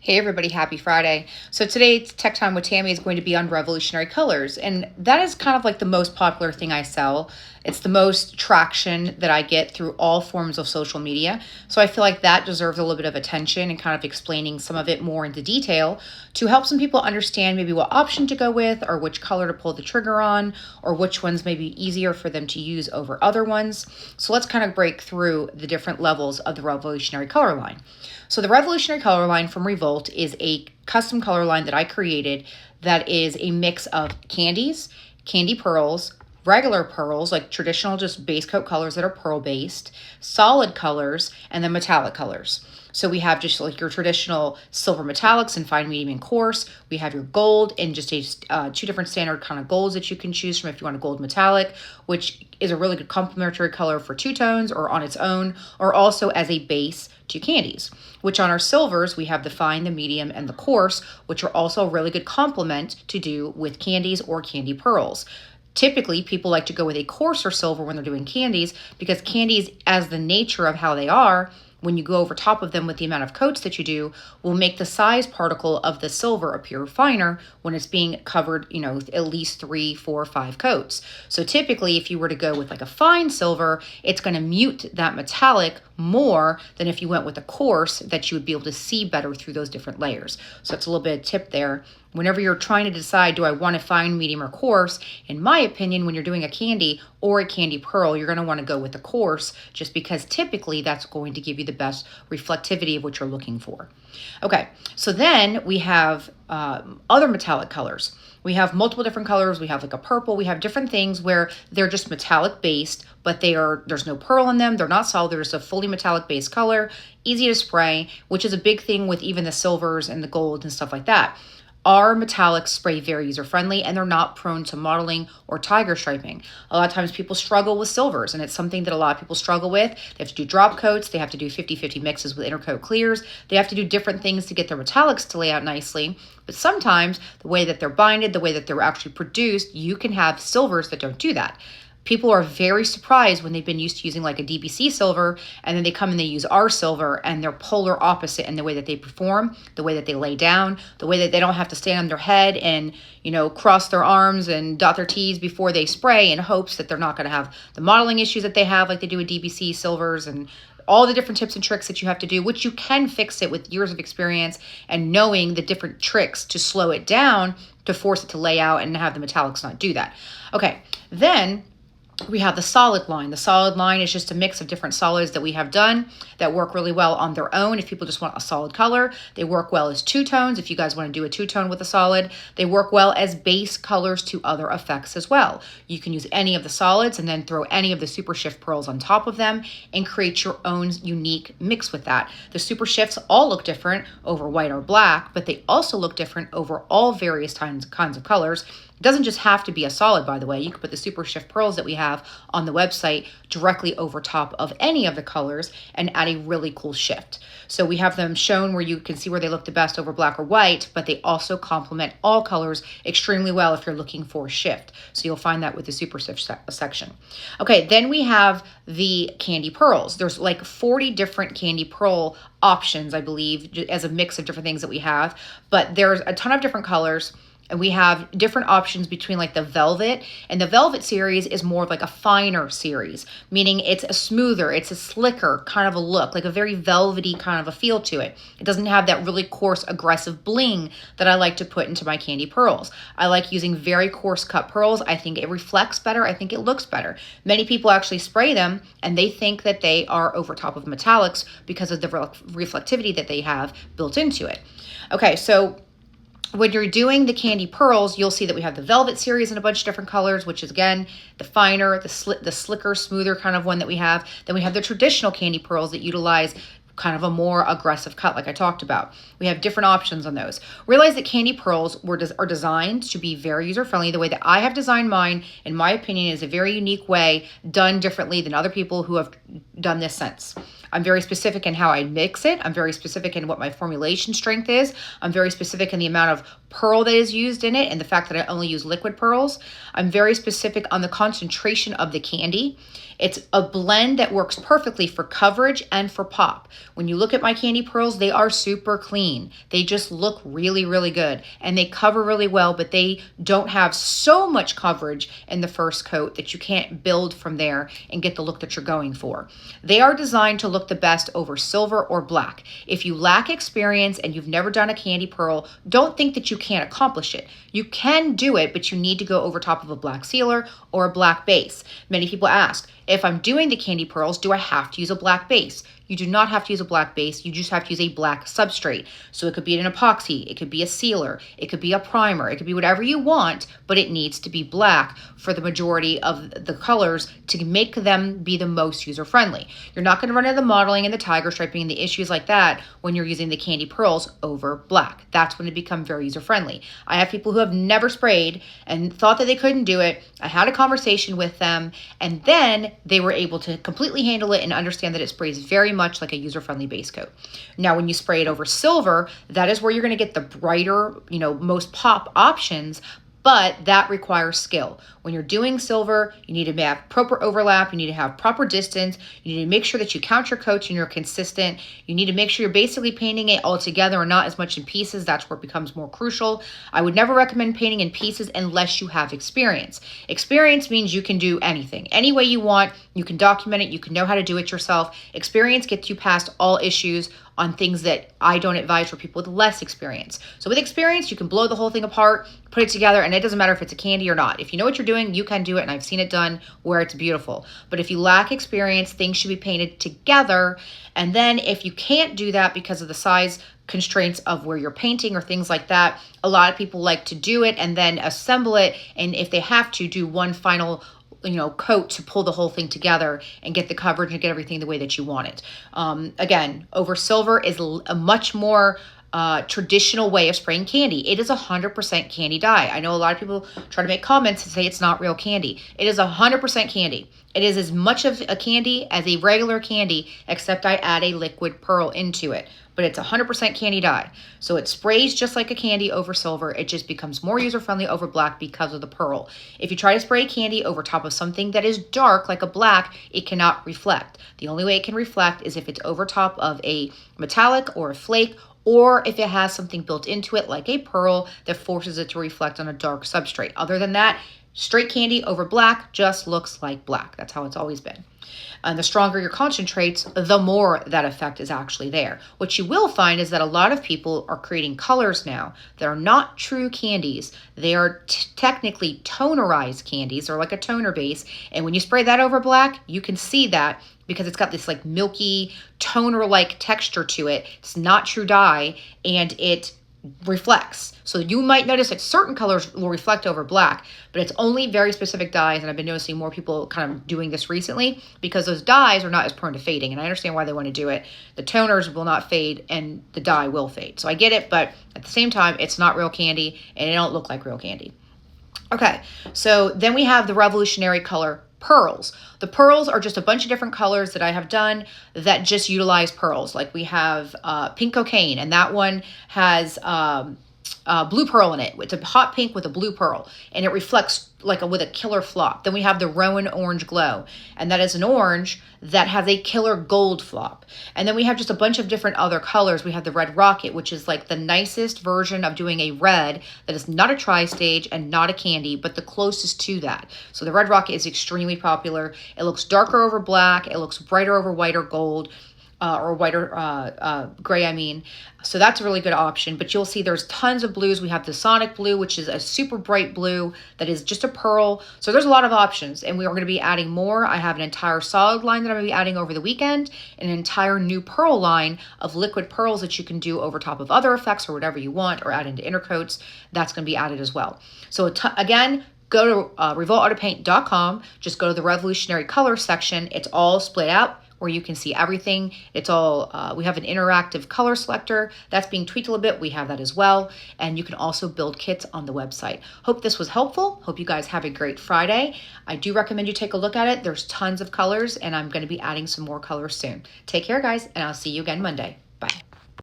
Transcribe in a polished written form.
Hey everybody, happy Friday. So today's Tech Time with Tammy is going to be on revolutionary colors. And that is kind of like the most popular thing I sell. It's the most traction that I get through all forms of social media. So I feel like that deserves a little bit of attention and kind of explaining some of it more into detail to help some people understand maybe what option to go with or which color to pull the trigger on or which ones may be easier for them to use over other ones. So let's kind of break through the different levels of the revolutionary color line. So the revolutionary color line from Revolt is a custom color line that I created that is a mix of candies, candy pearls, regular pearls, like traditional just base coat colors that are pearl based, solid colors, and then metallic colors. So we have just like your traditional silver metallics in fine, medium, and coarse. We have your gold in just two different standard kind of golds that you can choose from if you want a gold metallic, which is a really good complementary color for two tones or on its own, or also as a base to candies. Which on our silvers, we have the fine, the medium, and the coarse, which are also a really good complement to do with candies or candy pearls. Typically, people like to go with a coarser silver when they're doing candies because candies, as the nature of how they are, when you go over top of them with the amount of coats that you do, will make the size particle of the silver appear finer when it's being covered, at least 3, 4, 5 coats. So typically, if you were to go with like a fine silver, it's going to mute that metallic more than if you went with a coarse that you would be able to see better through those different layers. So that's a little bit of tip there. Whenever you're trying to decide, do I want a fine, medium, or coarse? In my opinion, when you're doing a candy or a candy pearl, you're going to want to go with the coarse just because typically that's going to give you the best reflectivity of what you're looking for. Okay, so then we have other metallic colors. We have multiple different colors. We have like a purple. We have different things where they're just metallic based, but there's no pearl in them. They're not solid. They're just a fully metallic based color, easy to spray, which is a big thing with even the silvers and the golds and stuff like that. Our metallics spray very user friendly and they're not prone to mottling or tiger striping. A lot of times people struggle with silvers and it's something that a lot of people struggle with. They have to do drop coats. They have to do 50-50 mixes with intercoat clears. They have to do different things to get their metallics to lay out nicely. But sometimes the way that they're binded, the way that they're actually produced, you can have silvers that don't do that. People are very surprised when they've been used to using like a DBC silver and then they come and they use our silver and they're polar opposite in the way that they perform, the way that they lay down, the way that they don't have to stand on their head and, cross their arms and dot their T's before they spray in hopes that they're not going to have the modeling issues that they have like they do with DBC silvers and all the different tips and tricks that you have to do, which you can fix it with years of experience and knowing the different tricks to slow it down to force it to lay out and have the metallics not do that. Okay, then we have the solid line. The solid line is just a mix of different solids that we have done that work really well on their own. If people just want a solid color, they work well as two tones. If you guys want to do a two tone with a solid, they work well as base colors to other effects as well. You can use any of the solids and then throw any of the super shift pearls on top of them and create your own unique mix with that. The super shifts all look different over white or black, but they also look different over all various kinds of colors. It doesn't just have to be a solid, by the way. You can put the super shift pearls that we have on the website directly over top of any of the colors and add a really cool shift. So we have them shown where you can see where they look the best over black or white, but they also complement all colors extremely well if you're looking for a shift. So you'll find that with the super shift section. Okay, then we have the candy pearls. There's like 40 different candy pearl options, I believe, as a mix of different things that we have, but there's a ton of different colors. And we have different options between like the velvet, and the velvet series is more of like a finer series, meaning it's a smoother, it's a slicker kind of a look, like a very velvety kind of a feel to it. It doesn't have that really coarse, aggressive bling that I like to put into my candy pearls. I like using very coarse cut pearls. I think it reflects better. I think it looks better. Many people actually spray them and they think that they are over top of metallics because of the reflectivity that they have built into it. Okay, so when you're doing the candy pearls, you'll see that we have the velvet series in a bunch of different colors, which is again the finer, the slicker, smoother kind of one that we have. Then we have the traditional candy pearls that utilize kind of a more aggressive cut like I talked about. We have different options on those. Realize that candy pearls are designed to be very user-friendly. The way that I have designed mine, in my opinion, is a very unique way, done differently than other people who have done this since. I'm very specific in how I mix it. I'm very specific in what my formulation strength is. I'm very specific in the amount of pearl that is used in it and the fact that I only use liquid pearls. I'm very specific on the concentration of the candy. It's a blend that works perfectly for coverage and for pop. When you look at my candy pearls, they are super clean. They just look really, really good and they cover really well, but they don't have so much coverage in the first coat that you can't build from there and get the look that you're going for. They are designed to look the best over silver or black. If you lack experience and you've never done a candy pearl, don't think that you can't accomplish it. You can do it, but you need to go over top of a black sealer or a black base. Many people ask, if I'm doing the candy pearls, do I have to use a black base? You do not have to use a black base. You just have to use a black substrate. So it could be an epoxy, it could be a sealer, it could be a primer, it could be whatever you want, but it needs to be black for the majority of the colors to make them be the most user-friendly. You're not going to run into the modeling and the tiger striping and the issues like that when you're using the candy pearls over black. That's when it becomes very user-friendly. I have people who have never sprayed and thought that they couldn't do it. I had a conversation with them, and then they were able to completely handle it and understand that it sprays very much like a user-friendly base coat. Now, when you spray it over silver, that is where you're going to get the brighter, most pop options, but that requires skill. When you're doing silver, you need to have proper overlap, you need to have proper distance, you need to make sure that you count your coats and you're consistent. You need to make sure you're basically painting it all together and not as much in pieces. That's where it becomes more crucial. I would never recommend painting in pieces unless you have experience. Experience means you can do anything, any way you want. You can document it, you can know how to do it yourself. Experience gets you past all issues on things that I don't advise for people with less experience. So with experience, you can blow the whole thing apart, put it together, and it doesn't matter if it's a candy or not. If you know what you're doing, you can do it, and I've seen it done where it's beautiful. But if you lack experience, things should be painted together. And then if you can't do that because of the size constraints of where you're painting or things like that, a lot of people like to do it and then assemble it, and if they have to, do one final coat to pull the whole thing together and get the coverage and get everything the way that you want it. Again, over silver is a much more traditional way of spraying candy. It is 100% candy dye. I know a lot of people try to make comments and say it's not real candy. It is 100% candy. It is as much of a candy as a regular candy, except I add a liquid pearl into it. But it's 100% candy dye. So it sprays just like a candy over silver. It just becomes more user-friendly over black because of the pearl. If you try to spray candy over top of something that is dark, like a black, it cannot reflect. The only way it can reflect is if it's over top of a metallic or a flake, or if it has something built into it, like a pearl, that forces it to reflect on a dark substrate. Other than that, straight candy over black just looks like black. That's how it's always been. And the stronger your concentrates, the more that effect is actually there. What you will find is that a lot of people are creating colors now that are not true candies. They are technically tonerized candies, or like a toner base. And when you spray that over black, you can see that because it's got this like milky toner-like texture to it. It's not true dye, and it reflects. So you might notice that certain colors will reflect over black, but it's only very specific dyes, and I've been noticing more people kind of doing this recently because those dyes are not as prone to fading, and I understand why they want to do it. The toners will not fade, and the dye will fade. So I get it, but at the same time, it's not real candy, and it don't look like real candy. Okay, so then we have the revolutionary color pearls. The pearls are just a bunch of different colors that I have done that just utilize pearls. Like we have pink cocaine, and that one has blue pearl in it. It's a hot pink with a blue pearl, and it reflects like with a killer flop. Then we have the Rowan Orange Glow, and that is an orange that has a killer gold flop. And then we have just a bunch of different other colors. We have the Red Rocket, which is like the nicest version of doing a red that is not a tri-stage and not a candy, but the closest to that. So the Red Rocket is extremely popular. It looks darker over black. It looks brighter over white or gold. Or whiter gray, I mean. So that's a really good option. But you'll see there's tons of blues. We have the Sonic Blue, which is a super bright blue that is just a pearl. So there's a lot of options, and we are going to be adding more. I have an entire solid line that I'm going to be adding over the weekend, and an entire new pearl line of liquid pearls that you can do over top of other effects or whatever you want, or add into intercoats. That's going to be added as well. So again, go to revoltaautopaint.com. Just go to the Revolutionary Color section. It's all split out where you can see everything. It's all, we have an interactive color selector that's being tweaked a little bit. We have that as well. And you can also build kits on the website. Hope this was helpful. Hope you guys have a great Friday. I do recommend you take a look at it. There's tons of colors, and I'm going to be adding some more colors soon. Take care, guys, and I'll see you again Monday. Bye.